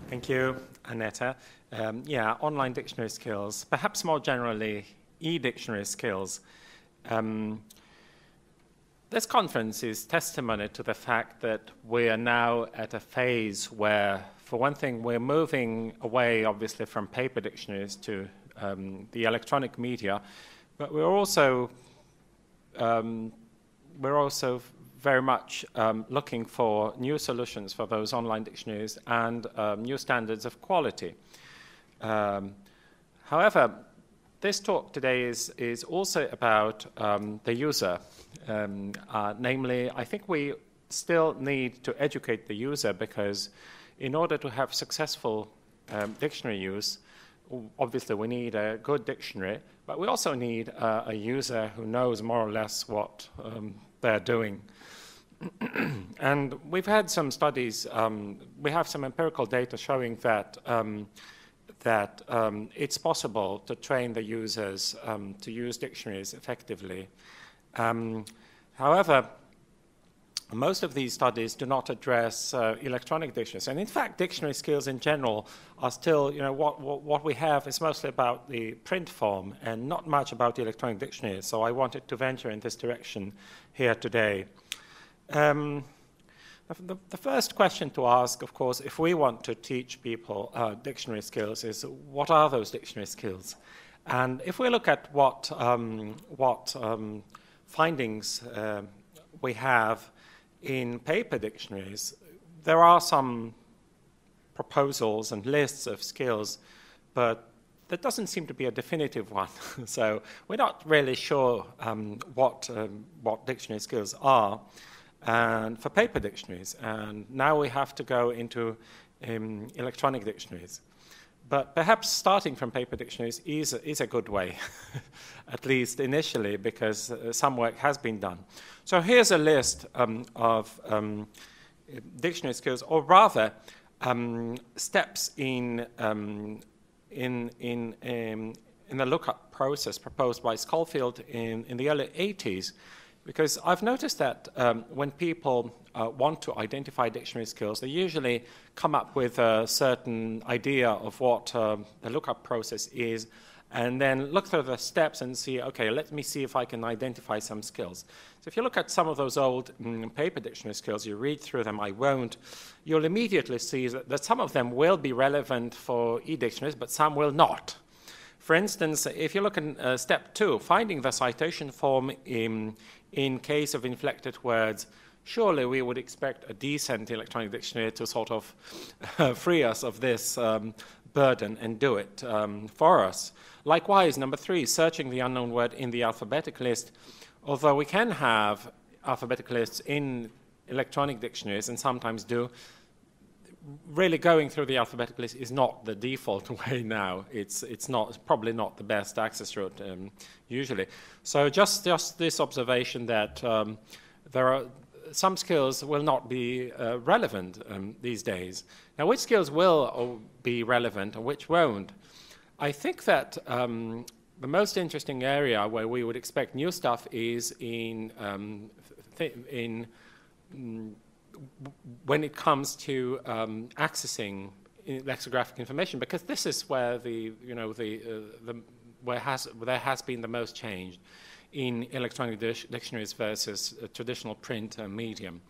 Thank you, Annetta. Yeah, online dictionary skills, perhaps more generally, e-dictionary skills. This conference is testimony to the fact that we are now at a phase where, for one thing, we're moving away, obviously, from paper dictionaries to the electronic media, but we're also very much looking for new solutions for those online dictionaries and new standards of quality. However, this talk today is also about the user. Namely, I think we still need to educate the user, because in order to have successful dictionary use, obviously we need a good dictionary, but we also need a user who knows more or less what they're doing. And we've had some studies, we have some empirical data showing that it's possible to train the users to use dictionaries effectively. However, most of these studies do not address electronic dictionaries. And in fact, dictionary skills in general are still, what we have is mostly about the print form and not much about the electronic dictionary. So I wanted to venture in this direction here today. The first question to ask, of course, if we want to teach people dictionary skills is, what are those dictionary skills? And if we look at what findings we have in paper dictionaries, there are some proposals and lists of skills, but there doesn't seem to be a definitive one. So we're not really sure what dictionary skills are and for paper dictionaries. And now we have to go into electronic dictionaries. But perhaps starting from paper dictionaries is a good way, at least initially, because some work has been done. So here's a list of dictionary skills, or rather steps in the lookup process proposed by Schofield in the early 80s. Because I've noticed that when people want to identify dictionary skills, they usually come up with a certain idea of what the lookup process is, and then look through the steps and see, okay, let me see if I can identify some skills. So if you look at some of those old paper dictionary skills, you read through them, I won't, you'll immediately see that some of them will be relevant for e-dictionaries, but some will not. For instance, if you look at step 2, finding the citation form in case of inflected words, surely we would expect a decent electronic dictionary to sort of free us of this burden and do it for us. Likewise, number 3, searching the unknown word in the alphabetic list. Although we can have alphabetic lists in electronic dictionaries, and sometimes do, really going through the alphabetic list is not the default way now. It's probably not the best access route usually. So just this observation that there are some skills will not be relevant these days. Now, which skills will be relevant and which won't? I think that the most interesting area where we would expect new stuff is when it comes to accessing lexicographic information, because this is where there has been the most change in electronic dictionaries versus traditional print medium.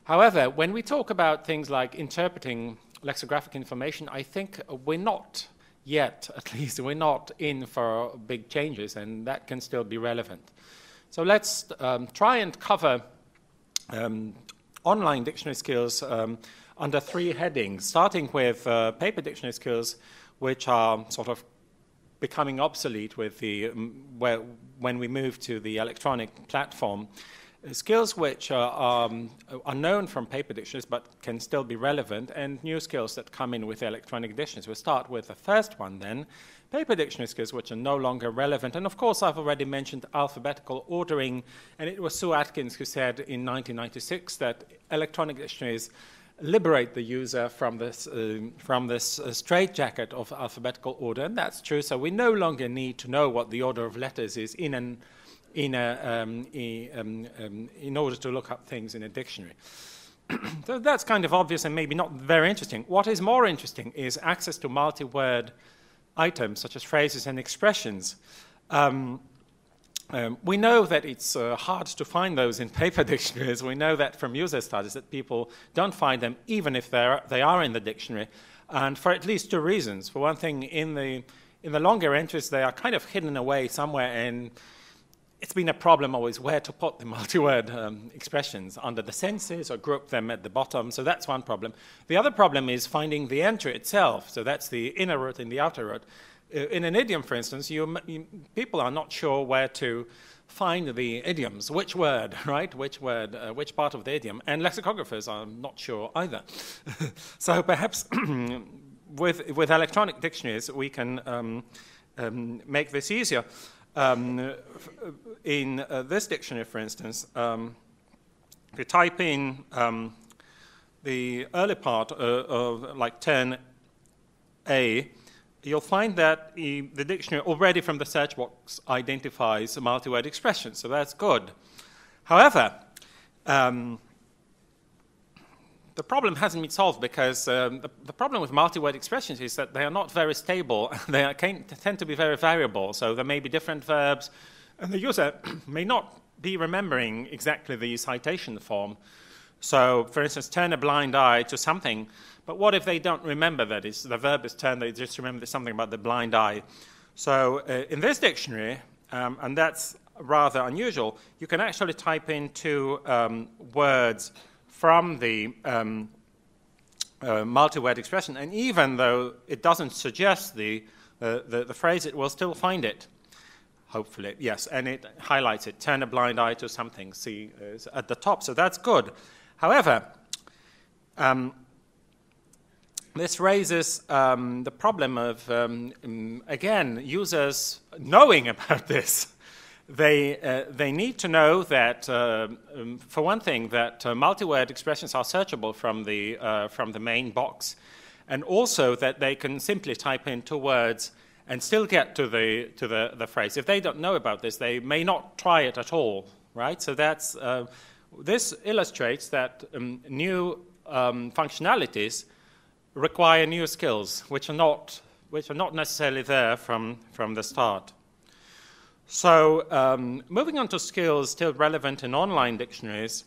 However, when we talk about things like interpreting lexicographic information, I think we're not yet, at least, we're not in for big changes, and that can still be relevant. So let's try and cover online dictionary skills under 3 headings, starting with paper dictionary skills, which are sort of becoming obsolete with when we move to the electronic platform. Skills which are known from paper dictionaries but can still be relevant, and new skills that come in with electronic dictionaries. We'll start with the first one then, paper dictionary skills which are no longer relevant. And of course, I've already mentioned alphabetical ordering, and it was Sue Atkins who said in 1996 that electronic dictionaries liberate the user from this straitjacket of alphabetical order, and that's true. So we no longer need to know what the order of letters is in order to look up things in a dictionary. So that's kind of obvious and maybe not very interesting. What is more interesting is access to multi-word items such as phrases and expressions. We know that it's hard to find those in paper dictionaries. We know that from user studies that people don't find them even if they are in the dictionary, and for at least two reasons. For one thing, in the longer entries, they are kind of hidden away somewhere, and it's been a problem always where to put the multi-word expressions, under the senses or group them at the bottom. So that's one problem. The other problem is finding the entry itself. So that's the inner root and the outer root. In an idiom, for instance, people are not sure where to find the idioms, which word, right? Which word, which part of the idiom. And lexicographers are not sure either. So perhaps with electronic dictionaries, we can make this easier. In this dictionary, for instance, if you type in the early part of like 10A, you'll find that the dictionary already from the search box identifies multi-word expressions, so that's good. However, the problem hasn't been solved because the problem with multi-word expressions is that they are not very stable. They tend to be very variable, so there may be different verbs, and the user may not be remembering exactly the citation form. So, for instance, turn a blind eye to something, but what if they don't remember that the verb is turn, they just remember something about the blind eye? So, in this dictionary, and that's rather unusual, you can actually type in two words from the multi-word expression, and even though it doesn't suggest the phrase, it will still find it. Hopefully, yes, and it highlights it, turn a blind eye to something, see, at the top, so that's good. However, this raises the problem of, again, users knowing about this. They need to know that, for one thing, that multi-word expressions are searchable from the main box, and also that they can simply type in two words and still get to the phrase. If they don't know about this, they may not try it at all, right? So that's this illustrates that new functionalities require new skills, which are not necessarily there from the start. So moving on to skills still relevant in online dictionaries,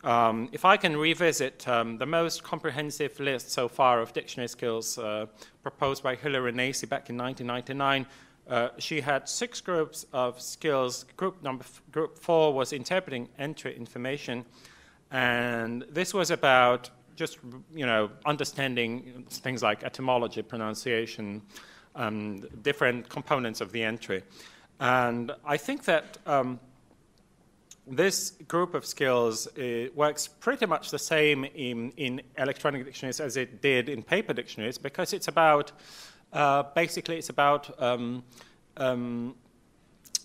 if I can revisit the most comprehensive list so far of dictionary skills proposed by Hilary Nesi back in 1999, she had 6 groups of skills. Group 4 was interpreting entry information, and this was about just understanding things like etymology, pronunciation, different components of the entry. And I think that this group of skills works pretty much the same in electronic dictionaries as it did in paper dictionaries, because it's about basically it's about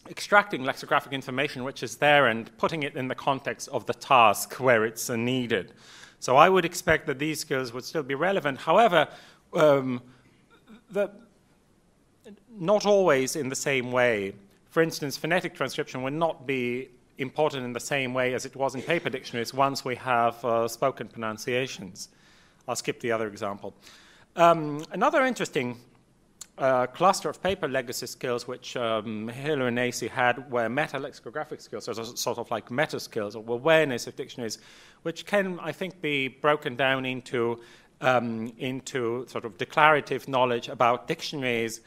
extracting lexicographic information which is there and putting it in the context of the task where it's needed. So I would expect that these skills would still be relevant. However, not always in the same way. For instance, phonetic transcription would not be important in the same way as it was in paper dictionaries once we have spoken pronunciations. I'll skip the other example. Another interesting cluster of paper legacy skills which Hilary Nesi had were meta-lexicographic skills, so sort of like meta skills or awareness of dictionaries, which can, I think, be broken down into sort of declarative knowledge about dictionaries,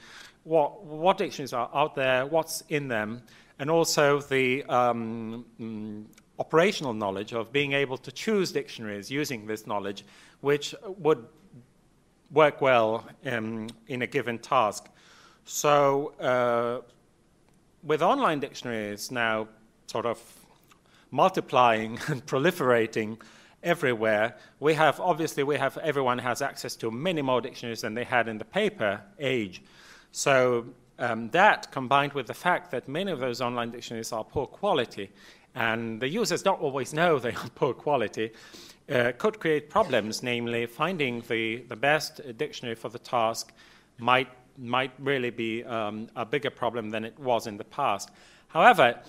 what dictionaries are out there, what's in them, and also the operational knowledge of being able to choose dictionaries using this knowledge, which would work well in a given task. So with online dictionaries now sort of multiplying and proliferating everywhere, everyone has access to many more dictionaries than they had in the paper age. So that, combined with the fact that many of those online dictionaries are poor quality, and the users don't always know they are poor quality, could create problems, namely finding the best dictionary for the task might really be a bigger problem than it was in the past. However,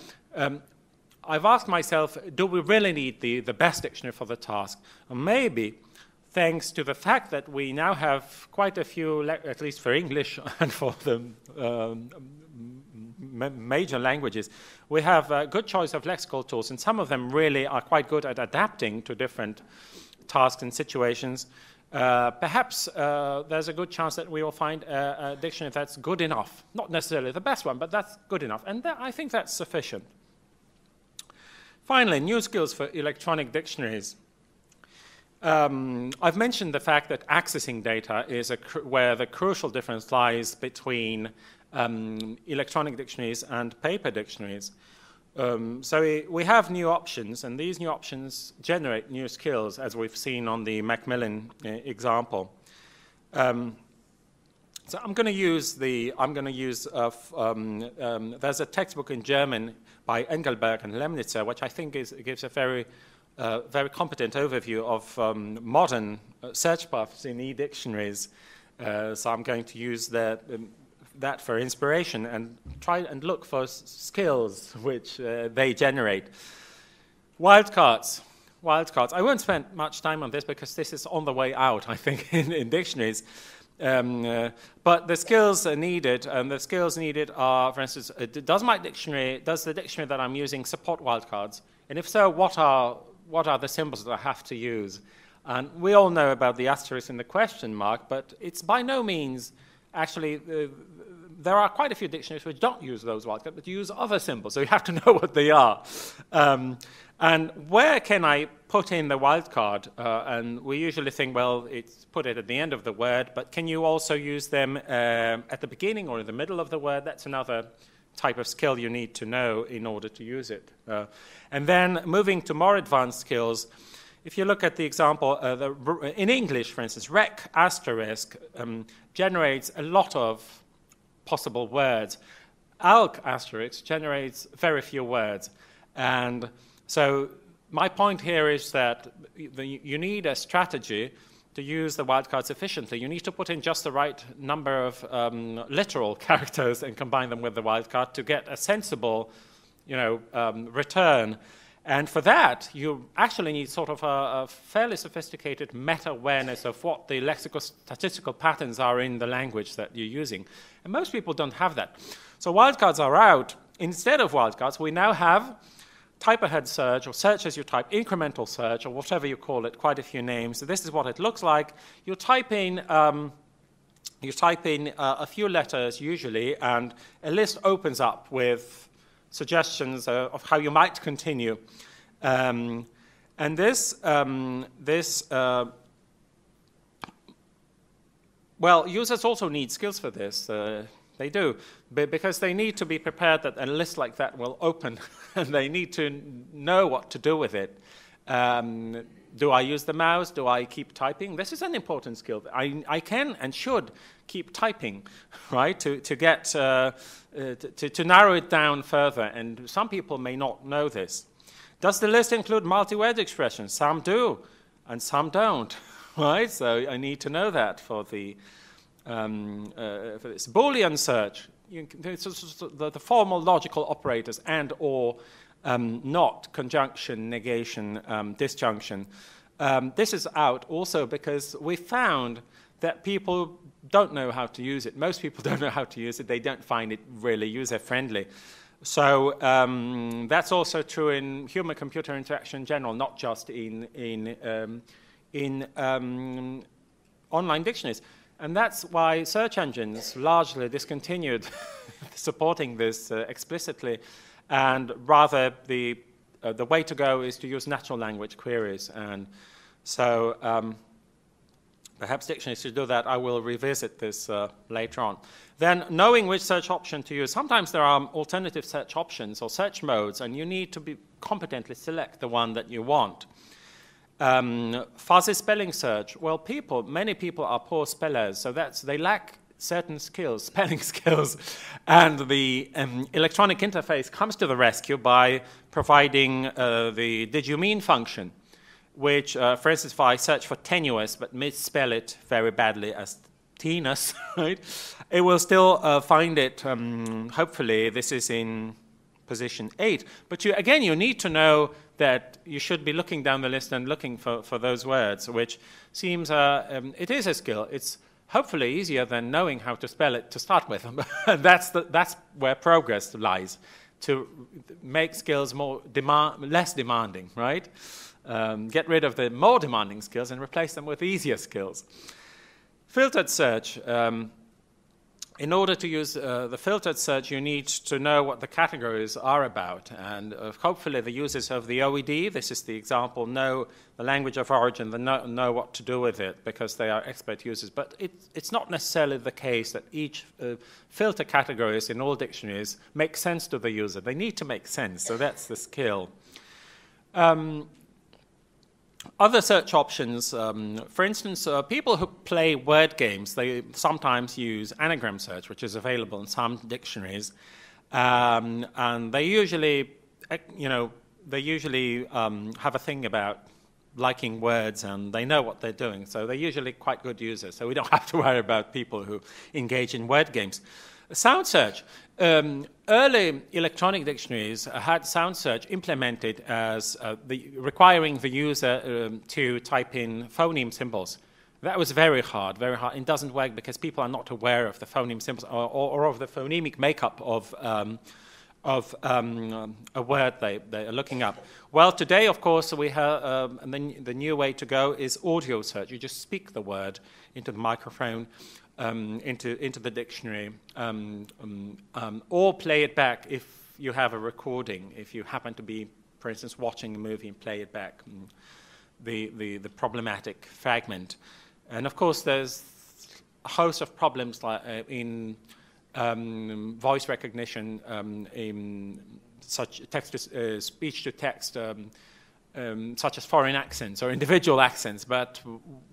I've asked myself, do we really need the best dictionary for the task? And maybe, thanks to the fact that we now have quite a few, at least for English and for the major languages, we have a good choice of lexical tools, and some of them really are quite good at adapting to different tasks and situations. Perhaps there's a good chance that we will find a dictionary that's good enough. Not necessarily the best one, but that's good enough. And I think that's sufficient. Finally, new skills for electronic dictionaries. I've mentioned the fact that accessing data is where the crucial difference lies between electronic dictionaries and paper dictionaries. So we have new options, and these new options generate new skills, as we've seen on the Macmillan example. So I'm going to use there's a textbook in German by Engelberg and Lemnitzer, which I think gives a very competent overview of modern search paths in e-dictionaries. So I'm going to use that for inspiration and try and look for skills which they generate. Wildcards. I won't spend much time on this because this is on the way out, I think, in dictionaries. But the skills are needed, and the skills needed are, for instance, does the dictionary that I'm using support wildcards? And if so, what are the symbols that I have to use? And we all know about the asterisk and the question mark, but it's by no means actually, there are quite a few dictionaries which don't use those wildcards, but use other symbols, so you have to know what they are. And where can I put in the wildcard? And we usually think, well, it's put it at the end of the word, but can you also use them at the beginning or in the middle of the word? That's another type of skill you need to know in order to use it. And then moving to more advanced skills, if you look at the example, in English, for instance, rec asterisk generates a lot of possible words. Alc asterisk generates very few words. And so my point here is that you need a strategy to use the wildcards efficiently. You need to put in just the right number of literal characters and combine them with the wildcard to get a sensible, return. And for that, you actually need sort of a fairly sophisticated meta-awareness of what the lexical-statistical patterns are in the language that you're using. And most people don't have that. So wildcards are out. Instead of wildcards, we now have type-ahead search, or search as you type, incremental search, or whatever you call it, quite a few names. So this is what it looks like. You type in a few letters usually, and a list opens up with suggestions of how you might continue. And well, users also need skills for this. They do, because they need to be prepared that a list like that will open, and they need to know what to do with it. Do I use the mouse? Do I keep typing? This is an important skill. I can and should keep typing, right, to get to narrow it down further. And some people may not know this. Does the list include multi-word expressions? Some do, and some don't, right? So I need to know that for this Boolean search. The formal logical operators and or not, conjunction, negation, disjunction. This is out also because we found that people don't know how to use it. Most people don't know how to use it. They don't find it really user-friendly. So that's also true in human-computer interaction in general, not just in online dictionaries. And that's why search engines largely discontinued supporting this explicitly. And rather, the way to go is to use natural language queries. And so perhaps dictionaries should do that. I will revisit this later on. Then knowing which search option to use. Sometimes there are alternative search options or search modes, and you need to competently select the one that you want. Fuzzy spelling search. Well, many people are poor spellers, so they lack certain skills, spelling skills, and the electronic interface comes to the rescue by providing the did you mean function, which, for instance, if I search for tenuous but misspell it very badly as tenus, right, it will still find it, hopefully, this is in position 8. But again, you need to know that you should be looking down the list and looking for those words, which seems, it is a skill. It's hopefully easier than knowing how to spell it to start with. That's where progress lies, to make skills less demanding, right? Get rid of the more demanding skills and replace them with easier skills. Filtered search. In order to use the filtered search, you need to know what the categories are about. And hopefully the users of the OED, this is the example, know the language of origin, they know what to do with it because they are expert users. But it's not necessarily the case that each filter categories in all dictionaries make sense to the user. They need to make sense, so that's the skill. Other search options, for instance, people who play word games, they sometimes use anagram search, which is available in some dictionaries, and they usually, have a thing about liking words, and they know what they're doing, so they're usually quite good users. So we don't have to worry about people who engage in word games. Sound search. Early electronic dictionaries had sound search implemented as requiring the user to type in phoneme symbols. That was very hard, very hard. It doesn't work because people are not aware of the phoneme symbols or of the phonemic makeup of a word they are looking up. Well, today, of course, we have the new way to go is audio search. You just speak the word into the microphone, into the dictionary, or play it back if you have a recording. If you happen to be, for instance, watching a movie and play it back, the problematic fragment. And of course, there's a host of problems like in voice recognition, in such speech to text, such as foreign accents or individual accents, but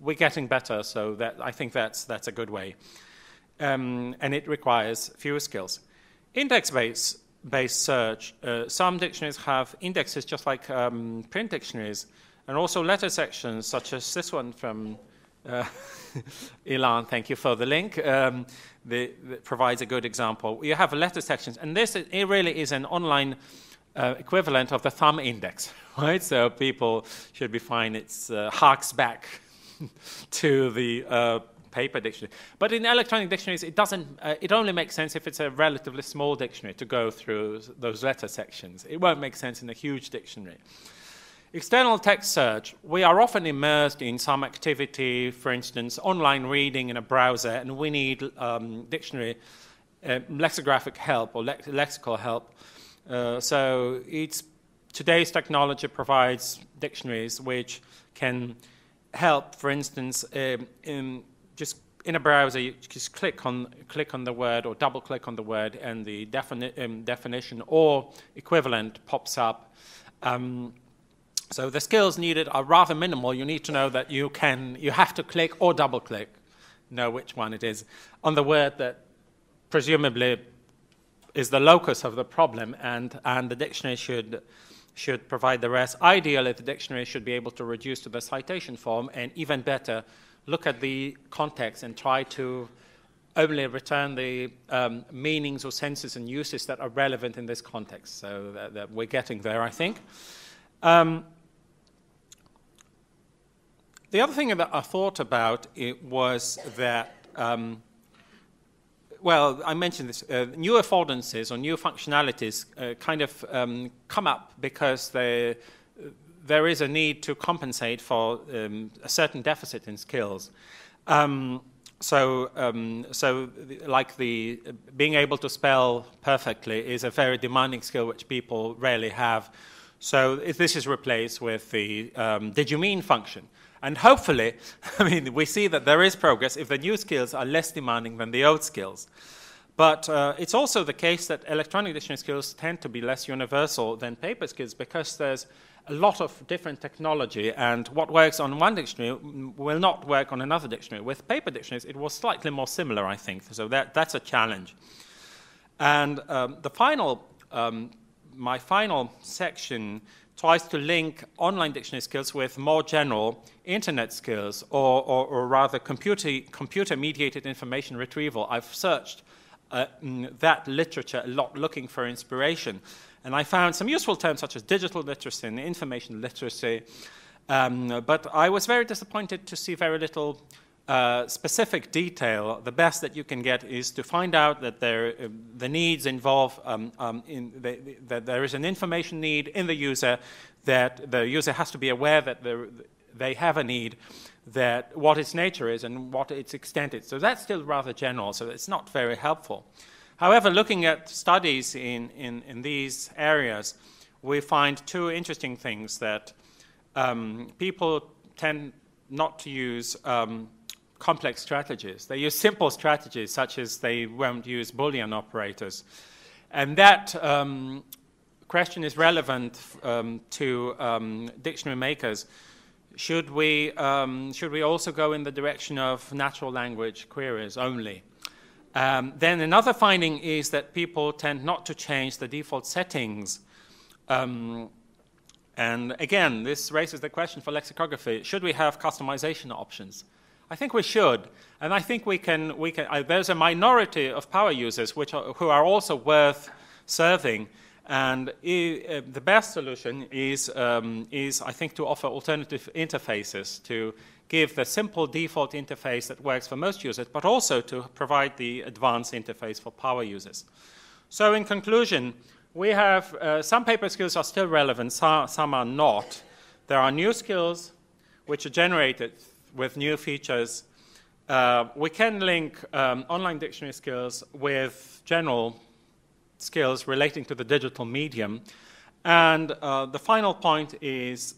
we're getting better, so that I think that's a good way. And it requires fewer skills. Index-based search. Some dictionaries have indexes just like print dictionaries, and also letter sections, such as this one from Ilan, thank you for the link. That provides a good example. You have letter sections, and this it really is an online equivalent of the thumb index, right? So people should be fine. It's harks back to the paper dictionary. But in electronic dictionaries, it doesn't. It only makes sense if it's a relatively small dictionary to go through those letter sections. It won't make sense in a huge dictionary. External text search. We are often immersed in some activity, for instance, online reading in a browser, and we need dictionary lexicographic help or lexical help. So today's technology provides dictionaries which can help. For instance, just in a browser, you just click on the word or double click on the word, and the definition or equivalent pops up. So the skills needed are rather minimal. You need to know that you have to click or double click, know which one it is, on the word that presumably is the locus of the problem, and the dictionary should provide the rest. Ideally, the dictionary should be able to reduce to the citation form, and even better, look at the context and try to only return the meanings or senses and uses that are relevant in this context. So that we're getting there, I think. The other thing that I thought about was that, well, I mentioned this, new affordances or new functionalities kind of come up because there is a need to compensate for a certain deficit in skills. So like being able to spell perfectly is a very demanding skill which people rarely have. So if this is replaced with the did you mean function. And hopefully, I mean, we see that there is progress if the new skills are less demanding than the old skills. But it's also the case that electronic dictionary skills tend to be less universal than paper skills because there's a lot of different technology, and what works on one dictionary will not work on another dictionary. With paper dictionaries, it was slightly more similar, I think. So that's a challenge. And my final section tries to link online dictionary skills with more general internet skills, or rather computer-mediated information retrieval. I've searched that literature a lot, looking for inspiration. And I found some useful terms such as digital literacy and information literacy, but I was very disappointed to see very little specific detail. The best that you can get is to find out that the needs involve, that there is an information need in the user, that the user has to be aware that they have a need, that what its nature is and what its extent is. So that's still rather general, so it's not very helpful. However, looking at studies in these areas, we find two interesting things, that people tend not to use complex strategies. They use simple strategies, such as they won't use Boolean operators. And that question is relevant to dictionary makers. Should we also go in the direction of natural language queries only? Then another finding is that people tend not to change the default settings. And again, this raises the question for lexicography: should we have customization options? I think we should, and I think we can. There's a minority of power users who are also worth serving, and the best solution is I think to offer alternative interfaces, to give the simple default interface that works for most users, but also to provide the advanced interface for power users. So in conclusion, we have some paper skills are still relevant, some are not. There are new skills which are generated with new features. We can link online dictionary skills with general skills relating to the digital medium. And the final point is,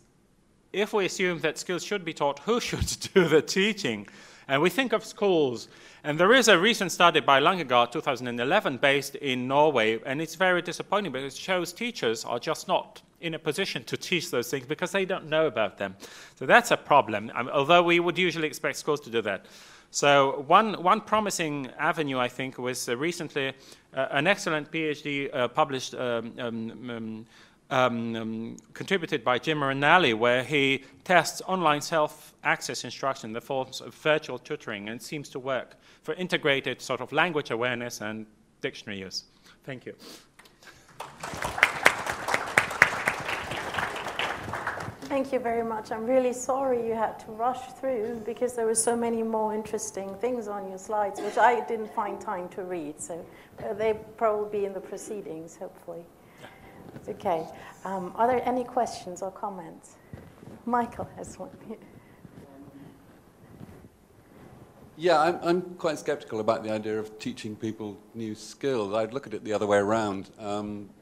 if we assume that skills should be taught, who should do the teaching? And we think of schools. And there is a recent study by Langegaard, 2011, based in Norway, and it's very disappointing because it shows teachers are just not in a position to teach those things because they don't know about them. So that's a problem, although we would usually expect schools to do that. So one promising avenue, I think, was recently an excellent PhD published, contributed by Jim Ranalli, where he tests online self-access instruction in the forms of virtual tutoring, and seems to work for integrated sort of language awareness and dictionary use. Thank you. Thank you very much. I'm really sorry you had to rush through because there were so many more interesting things on your slides, which I didn't find time to read. So they'll probably be in the proceedings, hopefully. Yeah. Okay. Are there any questions or comments? Michael has one. Yeah, I'm quite skeptical about the idea of teaching people new skills. I'd look at it the other way around,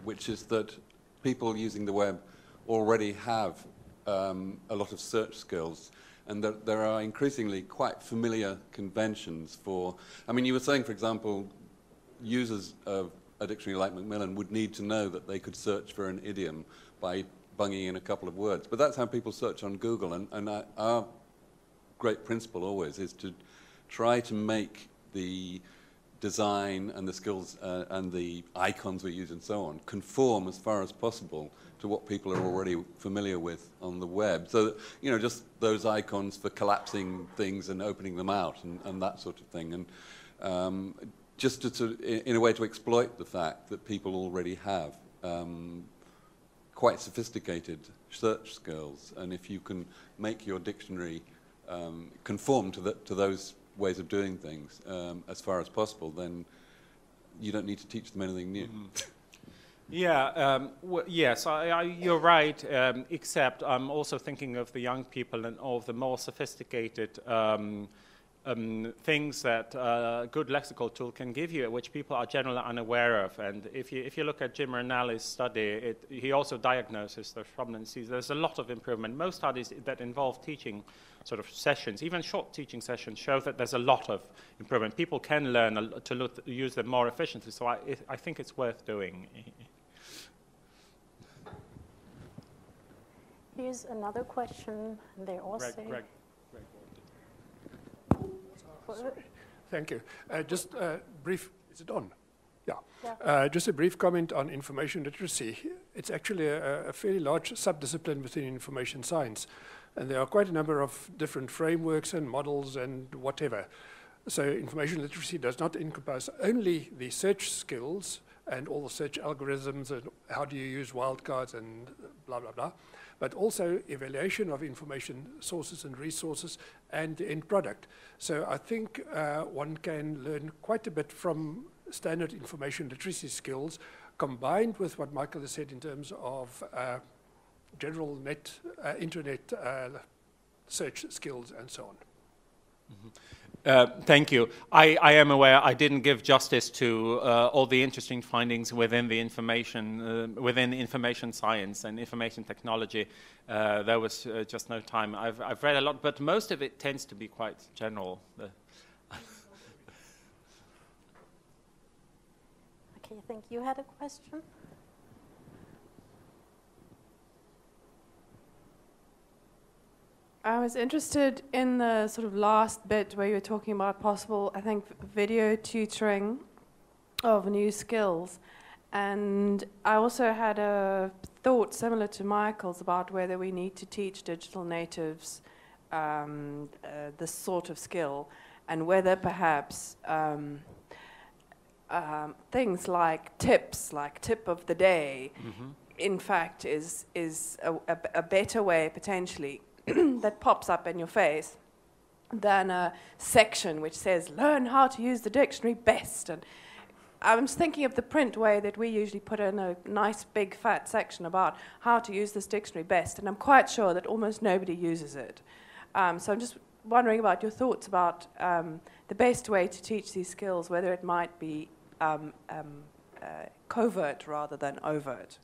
which is that people using the web already have a lot of search skills, and that there are increasingly quite familiar conventions for, I mean, you were saying, for example, users of a dictionary like Macmillan would need to know that they could search for an idiom by bunging in a couple of words. But that's how people search on Google, and our great principle always is to try to make the design and the skills and the icons we use and so on conform as far as possible to what people are already familiar with on the web. So that, you know, just those icons for collapsing things and opening them out and that sort of thing. And just to, in a way, to exploit the fact that people already have quite sophisticated search skills. And if you can make your dictionary conform to those ways of doing things as far as possible, then you don't need to teach them anything new. Mm-hmm. Yeah, yes, you're right, except I'm also thinking of the young people and all of the more sophisticated things that a good lexical tool can give you, which people are generally unaware of. And if you look at Jim Ranalli's study, he also diagnoses those problems. There's a lot of improvement. Most studies that involve teaching sort of sessions, even short teaching sessions, show that there's a lot of improvement. People can learn to use them more efficiently, so I think it's worth doing. Here's another question there also. Greg. Thank you. Just a brief, is it on? Yeah. Just a brief comment on information literacy. It's actually a fairly large subdiscipline within information science, and there are quite a number of different frameworks and models and whatever. So information literacy does not encompass only the search skills and all the search algorithms and how do you use wildcards and blah, blah, blah, but also evaluation of information sources and resources and the end product. So I think one can learn quite a bit from standard information literacy skills combined with what Michael has said in terms of general internet search skills and so on. Mm-hmm. Thank you. I am aware I didn't give justice to all the interesting findings within the information science and information technology. There was just no time. I've read a lot, but most of it tends to be quite general. Okay, I think you had a question. I was interested in the sort of last bit where you were talking about possible, I think, video tutoring of new skills. And I also had a thought similar to Michael's about whether we need to teach digital natives this sort of skill, and whether perhaps things like tips, like tip of the day, in fact is a better way potentially that pops up in your face than a section which says, learn how to use the dictionary best. And I'm just thinking of the print way that we usually put in a nice big fat section about how to use this dictionary best, and I'm quite sure that almost nobody uses it. So I'm just wondering about your thoughts about the best way to teach these skills, whether it might be covert rather than overt.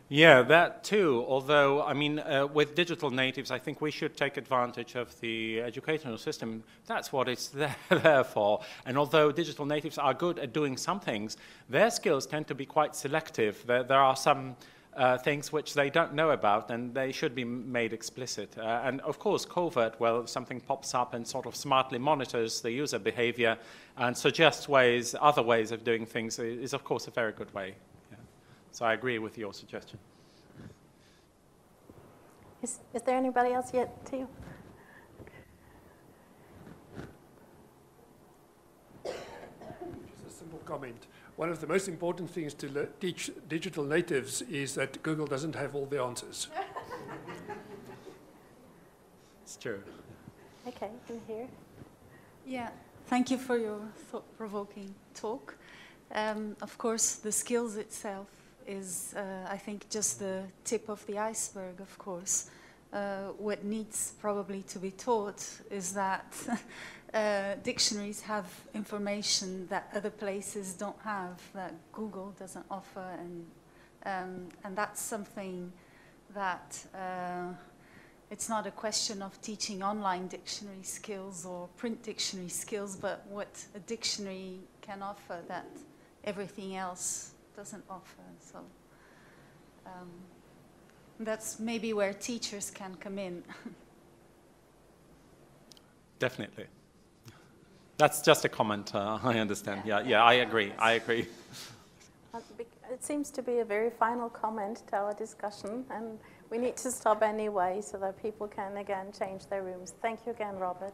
Yeah, that too. Although, I mean, with digital natives, I think we should take advantage of the educational system. That's what it's there for. And although digital natives are good at doing some things, their skills tend to be quite selective. There are some things which they don't know about, and they should be made explicit. And of course, covert, well, if something pops up and sort of smartly monitors the user behavior and suggests other ways of doing things is of course a very good way. So I agree with your suggestion. Is there anybody else yet too? Just a simple comment. One of the most important things to teach digital natives is that Google doesn't have all the answers. It's true. Okay, in here. Yeah, thank you for your thought-provoking talk. Of course, the skills itself is, I think, just the tip of the iceberg, of course. What needs probably to be taught is that dictionaries have information that other places don't have, that Google doesn't offer, and that's something that it's not a question of teaching online dictionary skills or print dictionary skills, but what a dictionary can offer that everything else doesn't offer. So that's maybe where teachers can come in. Definitely. That's just a comment. I understand. Yeah, I agree. It seems to be a very final comment to our discussion, and we need to stop anyway so that people can again change their rooms. Thank you again, Robert.